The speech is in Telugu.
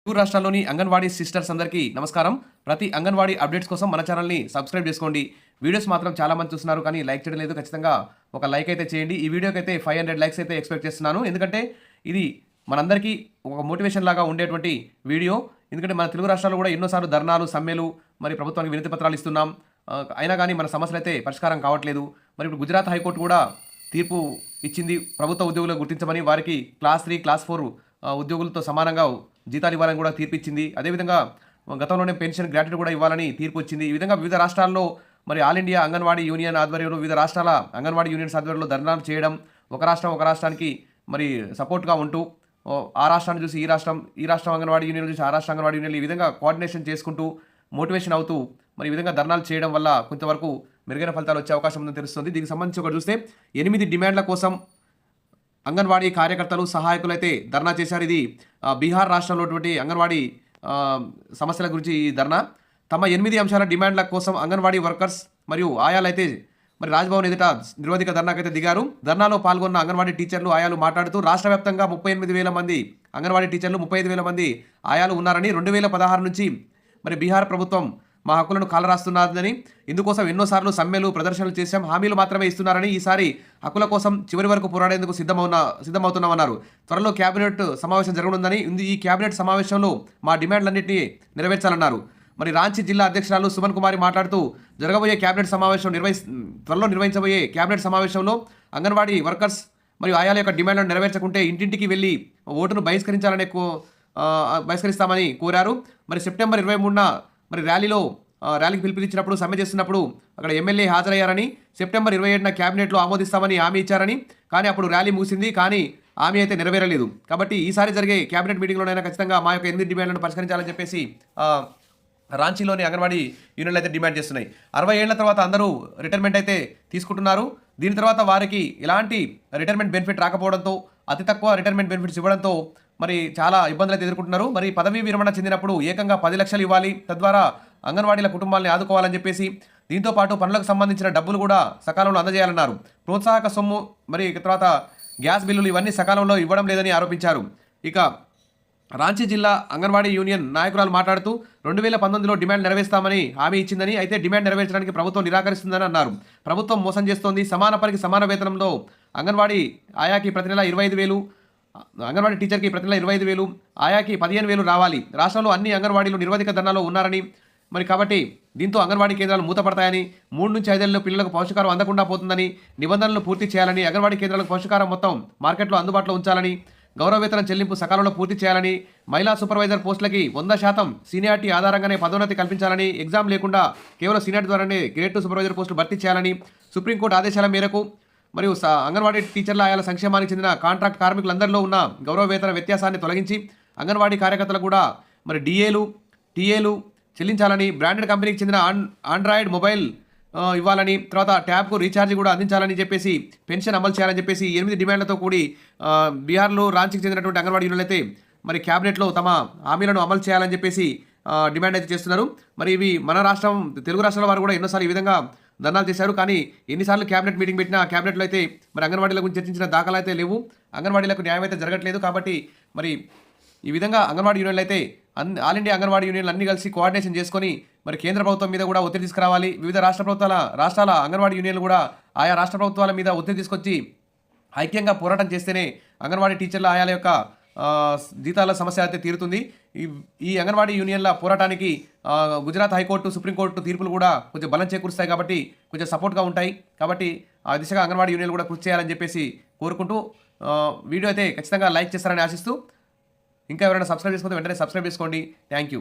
తెలుగు రాష్ట్రాల్లోని అంగన్వాడీ సిస్టర్స్ అందరికీ నమస్కారం. ప్రతి అంగన్వాడీ అప్డేట్స్ కోసం మన ఛానల్‌ని సబ్స్క్రైబ్ చేసుకోండి. వీడియోస్ మాత్రం చాలా మంది చూస్తున్నారు కానీ లైక్ చేయడం లేదు. ఖచ్చితంగా ఒక లైక్ అయితే చేయండి. ఈ వీడియోకైతే 500 లైక్స్ అయితే ఎక్స్‌పెక్ట్ చేస్తున్నాను. ఎందుకంటే ఇది మనందరికీ ఒక మోటివేషన్ లాగా ఉండేటువంటి వీడియో. ఎందుకంటే మన తెలుగు రాష్ట్రాల్లో కూడా ఎన్నో సార్లు ధర్నాలు, సమ్మెలు, మరి ప్రభుత్వానికి వినతి పత్రాలు ఇస్తున్నాం. అయినా కానీ మన సమస్యలైతే పరిష్కారం కావట్లేదు. మరి ఇప్పుడు గుజరాత్ హైకోర్టు కూడా తీర్పు ఇచ్చింది. ప్రభుత్వ ఉద్యోగులను గుర్తించమని, వారికి క్లాస్ 3, క్లాస్ 4 ఉద్యోగులతో సమానంగా జీతాలు ఇవ్వాలని కూడా తీర్పు ఇచ్చింది. అదేవిధంగా గతంలోనే పెన్షన్ గ్రాట్యుటీ కూడా ఇవ్వాలని తీర్పు వచ్చింది. ఈ విధంగా వివిధ రాష్ట్రాల్లో మరి ఆల్ ఇండియా అంగన్వాడీ యూనియన్ ఆధ్వర్యంలో వివిధ రాష్ట్రాల అంగన్వాడీ యూనియన్స్ ఆధ్వర్యంలో ధర్నాలు చేయడం, ఒక రాష్ట్రానికి మరి సపోర్ట్గా ఉంటూ ఆ రాష్ట్రాన్ని చూసి ఈ రాష్ట్రం అంగన్వాడీ యూనియన్ చూసి ఆ రాష్ట్ర అంగన్వాడీ యూనియన్లు ఈ విధంగా కోఆర్డినేషన్ చేసుకుంటూ మోటివేషన్ అవుతూ మరి ఈ విధంగా ధర్నాలు చేయడం వల్ల కొంతవరకు మెరుగైన ఫలితాలు వచ్చే అవకాశం ఉందని తెలుస్తుంది. దీనికి సంబంధించి ఒకటి చూస్తే 8 డిమాండ్ల కోసం అంగన్వాడీ కార్యకర్తలు, సహాయకులు అయితే ధర్నా చేశారు. ఇది బీహార్ రాష్ట్రంలో అంగన్వాడీ సమస్యల గురించి ఈ ధర్నా. తమ 8 అంశాల డిమాండ్ల కోసం అంగన్వాడీ వర్కర్స్ మరియు ఆయాలైతే మరి రాజ్భవన్ ఎదుట నిరోధిక ధర్నాకైతే దిగారు. ధర్నాలో పాల్గొన్న అంగన్వాడీ టీచర్లు, ఆయాలు మాట్లాడుతూ రాష్ట్ర వ్యాప్తంగా 38,000 మంది అంగన్వాడీ టీచర్లు, 35,000 మంది ఆయాలు ఉన్నారని, 2016 నుంచి మరి బీహార్ ప్రభుత్వం మా హక్కులను కాలరాస్తున్నదని, ఇందుకోసం ఎన్నోసార్లు సమ్మెలు, ప్రదర్శనలు చేశాం, హామీలు మాత్రమే ఇస్తున్నారని, ఈసారి హక్కుల కోసం చివరి వరకు పోరాడేందుకు సిద్ధమవుతున్నామన్నారు. త్వరలో కేబినెట్ సమావేశం జరగనుందని, ఈ కేబినెట్ సమావేశంలో మా డిమాండ్లన్నింటినీ నెరవేర్చాలన్నారు. మరి రాంచీ జిల్లా అధ్యక్షురాలు సుమన్ కుమారి మాట్లాడుతూ జరగబోయే కేబినెట్ సమావేశం త్వరలో నిర్వహించబోయే కేబినెట్ సమావేశంలో అంగన్వాడీ వర్కర్స్ మరియు ఆయాల యొక్క డిమాండ్లను నెరవేర్చకుంటే ఇంటింటికి వెళ్ళి ఓటును బహిష్కరిస్తామని కోరారు. మరి సెప్టెంబర్ 23న మరి ర్యాలీకి పిలుపునిచ్చినప్పుడు, సమ్మె చేస్తున్నప్పుడు అక్కడ ఎమ్మెల్యే హాజరయ్యారని, సెప్టెంబర్ 27న క్యాబినెట్లో ఆమోదిస్తామని హామీ ఇచ్చారని, కానీ అప్పుడు ర్యాలీ ముగిసింది, కానీ హామీ అయితే నెరవేరలేదు. కాబట్టి ఈసారి జరిగే క్యాబినెట్ మీటింగ్లోనైనా ఖచ్చితంగా మా యొక్క 8 డిమాండ్లను పరిష్కరించాలని చెప్పేసి రాంచీలోని అంగన్వాడీ యూనియన్లు అయితే డిమాండ్ చేస్తున్నాయి. 60 ఏళ్ల తర్వాత అందరూ రిటైర్మెంట్ అయితే తీసుకుంటున్నారు. దీని తర్వాత వారికి ఎలాంటి రిటైర్మెంట్ బెనిఫిట్ రాకపోవడంతో, అతి తక్కువ రిటైర్మెంట్ బెనిఫిట్స్ ఇవ్వడంతో మరి చాలా ఇబ్బందులు అయితే ఎదుర్కొంటున్నారు. మరి పదవీ విరమణ చెందినప్పుడు ఏకంగా 10 లక్షలు ఇవ్వాలి, తద్వారా అంగన్వాడీల కుటుంబాలని ఆదుకోవాలని చెప్పేసి, దీంతోపాటు పనులకు సంబంధించిన డబ్బులు కూడా సకాలంలో అందజేయాలన్నారు. ప్రోత్సాహక సొమ్ము, మరి తర్వాత గ్యాస్ బిల్లులు ఇవన్నీ సకాలంలో ఇవ్వడం లేదని ఆరోపించారు. ఇక రాంచీ జిల్లా అంగన్వాడీ యూనియన్ నాయకురాలు మాట్లాడుతూ 2019లో డిమాండ్ నెరవేర్స్తామని హామీ ఇచ్చిందని, అయితే డిమాండ్ నెరవేర్చడానికి ప్రభుత్వం నిరాకరిస్తుందని అన్నారు. ప్రభుత్వం మోసం చేస్తోంది. సమాన పనికి సమాన వేతనంలో అంగన్వాడీ ఆయాకి ప్రతి నెల 25,000, అంగన్వాడీ టీచర్కి ప్రతి నెల 25,000, ఆయాకి 15,000 రావాలి. రాష్ట్రంలో అన్ని అంగన్వాడీలు నిరోధిక ధర్నాలో ఉన్నారని, మరి కాబట్టి దీంతో అంగన్వాడీ కేంద్రాలు మూతపడతాయని, 3 నుంచి 5 ఏళ్ల పిల్లలకు పౌష్టికారం అందకుండా పోతుందని, నిబంధనలు పూర్తి చేయాలని, అంగన్వాడీ కేంద్రాలకు పౌష్టికారం మొత్తం మార్కెట్లో అందుబాటులో ఉంచాలని, గౌరవ వేతనం చెల్లింపు సకాలంలో పూర్తి చేయాలని, మహిళా సూపర్వైజర్ పోస్టులకి 100% సీనియారిటీ ఆధారంగానే పదోన్నతి కల్పించాలని, ఎగ్జామ్ లేకుండా కేవలం సీనియారిటీ ద్వారానే గ్రేడ్ 2 సూపర్వైజర్ పోస్టులు భర్తీ చేయాలని, సుప్రీంకోర్టు ఆదేశాల మేరకు మరియు అంగన్వాడీ టీచర్ల ఆయాల సంక్షేమానికి చెందిన కాంట్రాక్ట్ కార్మికులందరిలో ఉన్న గౌరవ వేతన వ్యత్యాసాన్ని తొలగించి అంగన్వాడీ కార్యకర్తలు కూడా మరి టీఏలు చెల్లించాలని, బ్రాండెడ్ కంపెనీకి చెందిన ఆండ్రాయిడ్ మొబైల్ ఇవ్వాలని, తర్వాత ట్యాబ్కు రీఛార్జ్ కూడా అందించాలని చెప్పేసి, పెన్షన్ అమలు చేయాలని చెప్పేసి 8 డిమాండ్లతో కూడి బీహార్లో రాంచీకి చెందినటువంటి అంగన్వాడీ యూనియన్లు అయితే మరి క్యాబినెట్లో తమ హామీలను అమలు చేయాలని చెప్పేసి డిమాండ్ అయితే చేస్తున్నారు. మరి ఇవి మన రాష్ట్రం, తెలుగు రాష్ట్రాల వారు కూడా ఎన్నోసార్లు ఈ విధంగా ధర్నాలు చేశారు. కానీ ఎన్నిసార్లు క్యాబినెట్ మీటింగ్ పెట్టినా ఆ క్యాబినెట్లో అయితే మరి అంగన్వాడీల గురించి చర్చించిన దాఖలు అయితే లేవు. అంగన్వాడీలకు న్యాయం అయితే జరగట్లేదు. కాబట్టి మరి ఈ విధంగా అంగన్వాడీ యూనియన్లు అయితే ఆల్ ఇండియా అంగన్వాడీ యూనియన్లు అన్ని కలిసి కోఆర్డినేషన్ చేసుకొని మరి కేంద్ర ప్రభుత్వం మీద కూడా ఒత్తిడి తీసుకురావాలి. వివిధ రాష్ట్రాల అంగన్వాడీ యూనియన్లు కూడా ఆయా రాష్ట్ర ప్రభుత్వాల మీద ఒత్తిడి తీసుకొచ్చి ఐక్యంగా పోరాటం చేస్తేనే అంగన్వాడీ టీచర్ల ఆయాల యొక్క జీతాల సమస్య అయితే తీరుతుంది. ఈ అంగన్వాడీ యూనియన్ల పోరాటానికి గుజరాత్ హైకోర్టు, సుప్రీంకోర్టు తీర్పులు కూడా కొంచెం బలం చేకూరుస్తాయి, కాబట్టి కొంచెం సపోర్ట్గా ఉంటాయి. కాబట్టి ఆ దిశగా అంగన్వాడీ యూనియన్లు కూడా కృషి చేయాలని చెప్పేసి కోరుకుంటూ వీడియో అయితే ఖచ్చితంగా లైక్ చేస్తారని ఆశిస్తూ, ఇంకా ఎవరైనా సబ్స్క్రైబ్ చేసుకుంటే వెంటనే సబ్స్క్రైబ్ చేసుకోండి. Thank you.